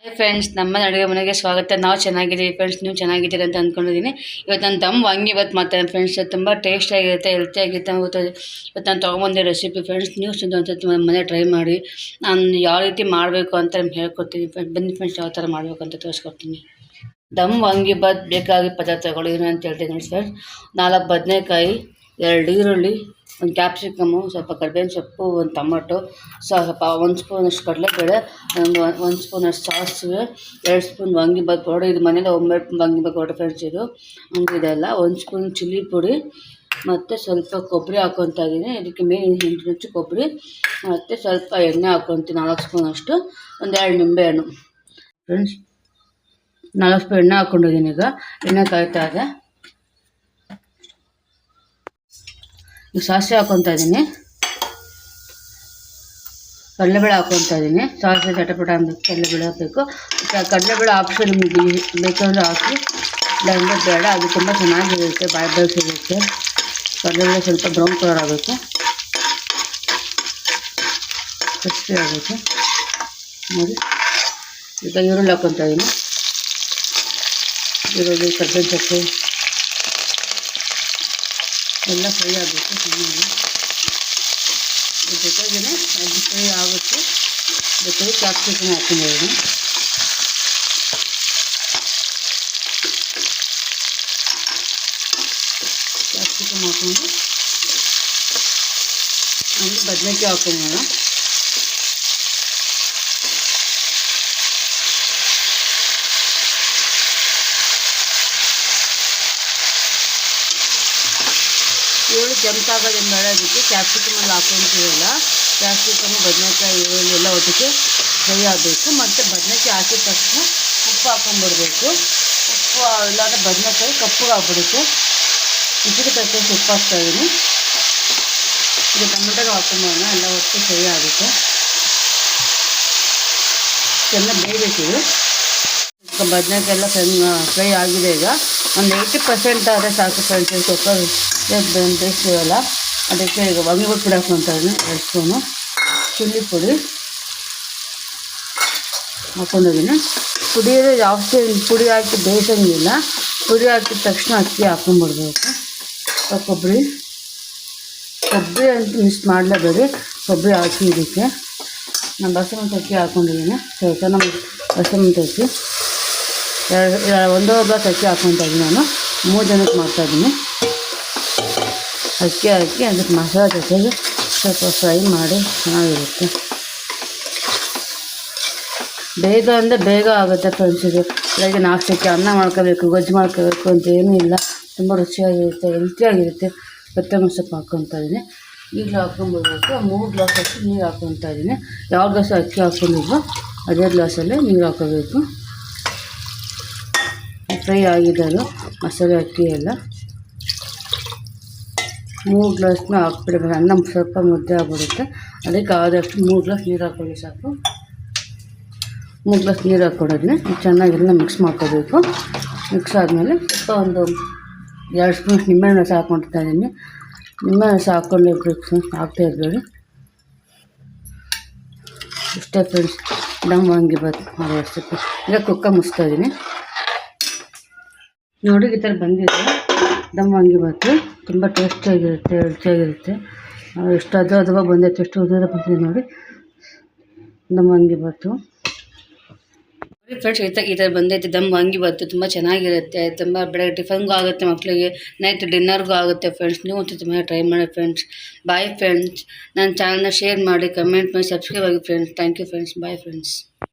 Hi friends, ನಮ್ಮ ಅಡುಗೆ ಮನೆಗೆ ಸ್ವಾಗತ. ನಾವು ಚೆನ್ನಾಗಿದ್ದೀವಿ ಫ್ರೆಂಡ್ಸ್, ನೀವು ಚೆನ್ನಾಗಿದ್ದೀರಿ ಅಂತ ಅಂದ್ಕೊಂಡಿದ್ದೀನಿ. ಇವತ್ತು ನಾನು ದಮ್ ವಾಂಗಿಬಾತ್ ಮಾಡ್ತೇನೆ ಫ್ರೆಂಡ್ಸ್. ತುಂಬ ಟೇಸ್ಟಿಯಾಗಿರುತ್ತೆ, ಹೆಲ್ತಿಯಾಗಿರುತ್ತೆ. ಇವತ್ತು ನಾನು ತೊಗೊಂಬಂದೆ ರೆಸಿಪಿ ಫ್ರೆಂಡ್ಸ್. ನೀವು ಒಂದು ಮನೆ ಟ್ರೈ ಮಾಡಿ. ನಾನು ಯಾವ ರೀತಿ ಮಾಡಬೇಕು ಅಂತ ನಿಮ್ಗೆ ಹೇಳ್ಕೊಡ್ತೀನಿ ಫ್ರೆಂಡ್ಸ್. ಬನ್ನಿ ಫ್ರೆಂಡ್ಸ್, ಯಾವ ಥರ ಮಾಡಬೇಕು ಅಂತ ತೋರಿಸ್ಕೊಡ್ತೀನಿ. ದಮ್ ವಾಂಗಿಬಾತ್ ಬೇಕಾಗಿ ಪದಾರ್ಥಗಳು ಏನು ಅಂತ ಹೇಳ್ತೀನಿ ಫ್ರೆಂಡ್ಸ್. 4 ಬದನೆಕಾಯಿ, 2 ಈರುಳ್ಳಿ, ಒಂದು ಕ್ಯಾಪ್ಸಿಕಮ್ಮು, ಸ್ವಲ್ಪ ಕರಿಬೇವಿನ ಸೊಪ್ಪು, ಒಂದು ಟೊಮೊಟೊ, ಸ್ವಲ್ಪ 1 ಸ್ಪೂನಷ್ಟು ಕಡಲೆಬೇಳೆ, ಒಂದು ಸ್ಪೂನಷ್ಟು ಸಾಸಿವೆ, 2 ಸ್ಪೂನ್ ವಾಂಗಿಬಾತ್ ಪೌಡರ್. ಇದು ಮನೇಲಿ ಹೋಮ್ಮೇಡ್ ವಾಂಗಿಬಾತ್ ಪೌಡರ್ ಫ್ರೆಂಡ್ಸ್. ಇದು ಇದೆಲ್ಲ 1 ಸ್ಪೂನ್ ಚಿಲ್ಲಿ ಪುಡಿ ಮತ್ತು ಸ್ವಲ್ಪ ಕೊಬ್ಬರಿ ಹಾಕ್ಕೊತಾ ಇದ್ದೀನಿ. ಇದಕ್ಕೆ ಮೇನ್ ನುಚ್ಚು ಕೊಬ್ಬರಿ ಮತ್ತು ಸ್ವಲ್ಪ ಎಣ್ಣೆ ಹಾಕ್ಕೊತೀನಿ, 4 ಸ್ಪೂನಷ್ಟು, ಒಂದು 2 ನಿಂಬೆಹಣ್ಣು ಫ್ರೆಂಡ್ಸ್. 4 ಸ್ಪೂನ್ ಎಣ್ಣೆ ಹಾಕ್ಕೊಂಡಿದ್ದೀನಿ. ಈಗ ಎಣ್ಣೆ ಕಾಯ್ತಾ ಇದೆ. ಈಗ ಸಾಸಿವೆ ಹಾಕ್ಕೊತಾ ಇದ್ದೀನಿ, ಕಡಲೆಬೇಳೆ ಹಾಕ್ಕೊತಾ ಇದ್ದೀನಿ. ಸಾಸಿವೆ ಚಟಪಟ ಅನ್ಬೇಕು, ಕಡಲೆಬೇಳೆ ಹಾಕಬೇಕು. ಕಡಲೆಬೇಳೆ ಆಪ್ಷನ್ ನಿಮಗೆ ಬೇಕಂದ್ರೆ ಹಾಕಿ, ಇಲ್ಲಾಂದರೆ ಬೇಡ. ಅದು ತುಂಬ ಚೆನ್ನಾಗಿರುತ್ತೆ, ಬಾಯಿ ಸಿಗುತ್ತೆ. ಕಡಲೆಬೇಳೆ ಸ್ವಲ್ಪ ಬ್ರೌನ್ ಕಲರ್ ಆಗಬೇಕು, ಕ್ರಿಸ್ಪಿ ಆಗಬೇಕು ನೋಡಿ. ಈಗ ಈರುಳ್ಳಿ ಹಾಕ್ಕೊತಾ ಇದ್ದೀನಿ. ಈರುಳ್ಳಿ, ಕರ್ಬೇವಿನ ಸೊಪ್ಪು ಎಲ್ಲ ಫ್ರೈ ಆಗಬೇಕು ಚೆನ್ನಾಗಿ. ಜೊತೆಗೇ ಅದು ಫ್ರೈ ಆಗುತ್ತೆ. ಜೊತೆಗೆ ಕ್ಯಾಪ್ಸಿಕಮ್ ಹಾಕ್ಕೊಂಡಿದ್ದೀನಿ. ಕ್ಯಾಪ್ಸಿಕಮ್ ಹಾಕ್ಕೊಂಡು ಒಂದು ಬದನೆಕಾಯಿ ಹಾಕ್ಕೊಳ್ಳೋಣ. ಈರುಳ್ಳಿ ಕೆಂಪಾಗೋದನ್ನು ಬೆಳೆಯೋದಕ್ಕೆ ಕ್ಯಾಪ್ಸಿಕಮಲ್ಲಿ ಹಾಕ್ಕೊಂತೀವಲ್ಲ, ಕ್ಯಾಪ್ಸಿಕಮ್ಮು, ಬದನೆಕಾಯಿ, ಈರುಳ್ಳಿ ಎಲ್ಲ ಒಟ್ಟಿಗೆ ಫ್ರೈ ಆಗಬೇಕು. ಮತ್ತು ಬದನೆಕಾಯಿ ಹಾಕಿದ ತಕ್ಷಣ ಉಪ್ಪು ಹಾಕ್ಕೊಂಡ್ಬಿಡ್ಬೇಕು. ಉಪ್ಪು ಇಲ್ಲಾಂದರೆ ಬದನೆಕಾಯಿ ಕಪ್ಪಗೆ ಆಗ್ಬಿಡುತ್ತೆ. ರುಚಿಗೆ ತಕ್ಕಷ್ಟು ಉಪ್ಪು ಹಾಕ್ತಾಯಿದ್ದೀನಿ. ಇದು ಟೊಮೆಟೊ ಹಾಕ್ಕೊಂಬೋಣ, ಎಲ್ಲ ಒಟ್ಟು ಫ್ರೈ ಆಗುತ್ತೆ. ಚೆನ್ನಾಗಿ ಬೇಯಬೇಕಿದೆ. ಬದನೆಕಾಯಿ ಎಲ್ಲ ಫ್ರೈ ಆಗಿದೆ. ಈಗ ಒಂದು 80% ಆದರೆ ಸಾಕು ಫ್ರೆಂಡ್ಸ್. ಕುಕ್ಕರ್ ಬೇಯಿಸ್ತೀವಲ್ಲ, ಅದಕ್ಕೆ ಈಗ ವಾಂಗಿಬಾತ್ ಪುಡಿ ಹಾಕ್ಕೊತಾ ಇದ್ದೀನಿ. 2 ಸ್ಪೂನು ಚಿಲ್ಲಿ ಪುಡಿ ಹಾಕ್ಕೊಂಡಿದ್ದೀನಿ. ಪುಡಿಯೋದು ಜಾಸ್ತಿ ಪುಡಿ ಹಾಕಿ ಬೇಯಿಸೋಂಗಿಲ್ಲ. ಪುಡಿ ಹಾಕಿದ ತಕ್ಷಣ ಅಕ್ಕಿ ಹಾಕ್ಕೊಂಬಿಡ್ಬೇಕು. ಕೊಬ್ಬರಿ ಅಂತೂ ಮಿಕ್ಸ್ ಮಾಡಲೇಬೇಡಿ, ಕೊಬ್ಬರಿ ಹಾಕಿ. ಇದಕ್ಕೆ ನಾನು ಬಸಮತಿ ಅಕ್ಕಿ ಹಾಕ್ಕೊಂಡಿದ್ದೀನಿ. ಚೆನ್ನಾಗಿ ಬಸಮತಿ ಅಕ್ಕಿ 1 ಗ್ಲಾಸ್ ಅಕ್ಕಿ ಹಾಕ್ಕೊತಾ ಇದ್ದೀನಿ. ನಾನು 3 ಜನಕ್ಕೆ ಮಾಡ್ತಾಯಿದ್ದೀನಿ. ಅಕ್ಕಿ ಹಾಕಿ ಅದಕ್ಕೆ ಮಸಾಲೆ ಜೊತೆಗೆ ಸ್ವಲ್ಪ ಫ್ರೈ ಮಾಡಿ ಚೆನ್ನಾಗಿರುತ್ತೆ. ಬೇಗ ಅಂದರೆ ಬೇಗ ಆಗುತ್ತೆ ಫ್ರೆಂಡ್ಸ್. ಇದು ಬೆಳಗ್ಗೆ ನಾಷ್ಟಕ್ಕೆ ಅನ್ನ ಮಾಡ್ಕೋಬೇಕು, ಗೊಜ್ಜು ಮಾಡ್ಕೋಬೇಕು ಅಂತ ಏನೂ ಇಲ್ಲ. ತುಂಬ ರುಚಿಯಾಗಿರುತ್ತೆ, ಹೆಲ್ತಿಯಾಗಿರುತ್ತೆ. ಕೊತ್ತಂಬರಿ ಸೊಪ್ಪು ಹಾಕ್ಕೊತಾ ಇದ್ದೀನಿ. ಈಗಲೂ ಹಾಕ್ಕೊಂಡ್ಬಿಡ್ಬೇಕು. 3 ಗ್ಲಾಸ್ ಅಕ್ಕಿ ನೀರು ಹಾಕ್ಕೊತಾ ಇದ್ದೀನಿ. ಯಾವ ಗ್ಲಾಸ್ ಅಕ್ಕಿ ಹಾಕ್ಕೊಂಡಿದ್ವೋ ಅದೇ ಗ್ಲಾಸಲ್ಲೇ ನೀರು ಹಾಕ್ಕೋಬೇಕು. ಫ್ರೈ ಆಗಿದೆ ಅದು ಮಸಾಲೆ ಅಕ್ಕಿ ಎಲ್ಲ. 3 ಗ್ಲಾಸ್ನ ಹಾಕ್ಬಿಡ್ಬೇಕು. ಅನ್ನ ಸ್ವಲ್ಪ ಮುದ್ದೆ ಆಗ್ಬಿಡುತ್ತೆ. ಅದಕ್ಕೆ ಆದಷ್ಟು 3 ಗ್ಲಾಸ್ ನೀರು ಹಾಕ್ಕೊಳ್ಳಿ ಸಾಕು. 3 ಗ್ಲಾಸ್ ನೀರು ಹಾಕ್ಕೊಡೋದನ್ನ ಚೆನ್ನಾಗೆಲ್ಲ ಮಿಕ್ಸ್ ಮಾಡ್ಕೋಬೇಕು. ಮಿಕ್ಸ್ ಆದಮೇಲೆ ಸ್ವಲ್ಪ ಒಂದು 2 ಸ್ಪೂನ್ ನಿಂಬೆಹಣ್ಣು ರಸ ಹಾಕ್ಕೊಳ್ತಾ ಇದ್ದೀನಿ. ನಿಂಬೆಹಣ್ಣು ರಸ ಹಾಕ್ಕೊಂಡಿರ್ಬೇಕು, ಹಾಕ್ತಾಯಿರ್ಬೇಡಿ. ಇಷ್ಟೇ ಫ್ರೆಂಡ್ಸ್, ದಮ್ ವಾಂಗಿಬಾತ್ ಮಾಡೋ ರೆಸಿಪಿ. ಈಗ ಕುಕ್ಕರ್ ಮುಚ್ತಾ ಇದ್ದೀನಿ ನೋಡಿ. ಈ ಥರ ಬಂದಿದೆ ದಮ್ ವಾಂಗಿಬಾತು. ತುಂಬ ಟೇಸ್ಟಿಯಾಗಿರುತ್ತೆ, ರುಚಿಯಾಗಿರುತ್ತೆ. ಎಷ್ಟು ಅಥವಾ ಬಂದೈತೆ, ಎಷ್ಟು ಉದ್ದ ಬಂದಿದೆ ನೋಡಿ ದಮ್ ವಾಂಗಿಬಾತು. ಫ್ರೆಂಡ್ಸ್, ಈ ಥರ ಬಂದೈತೆ ದಮ್ ವಾಂಗಿಬಾತು. ತುಂಬ ಚೆನ್ನಾಗಿರುತ್ತೆ. ತುಂಬ ಬೆಳಗ್ಗೆ ಟಿಫನ್ಗೂ ಆಗುತ್ತೆ, ಮಕ್ಕಳಿಗೆ ನೈಟ್ ಡಿನ್ನರ್ಗೂ ಆಗುತ್ತೆ ಫ್ರೆಂಡ್ಸ್. ನೀವು ಒಂದು ತುಂಬ ಟ್ರೈ ಮಾಡಿ ಫ್ರೆಂಡ್ಸ್. Bye friends. ನನ್ನ ಚಾನಲ್ನ ಶೇರ್ ಮಾಡಿ, ಕಮೆಂಟ್ ಮಾಡಿ, ಸಬ್ಸ್ಕ್ರೈಬ್ ಆಗಿ friends. Thank you friends. Bye friends.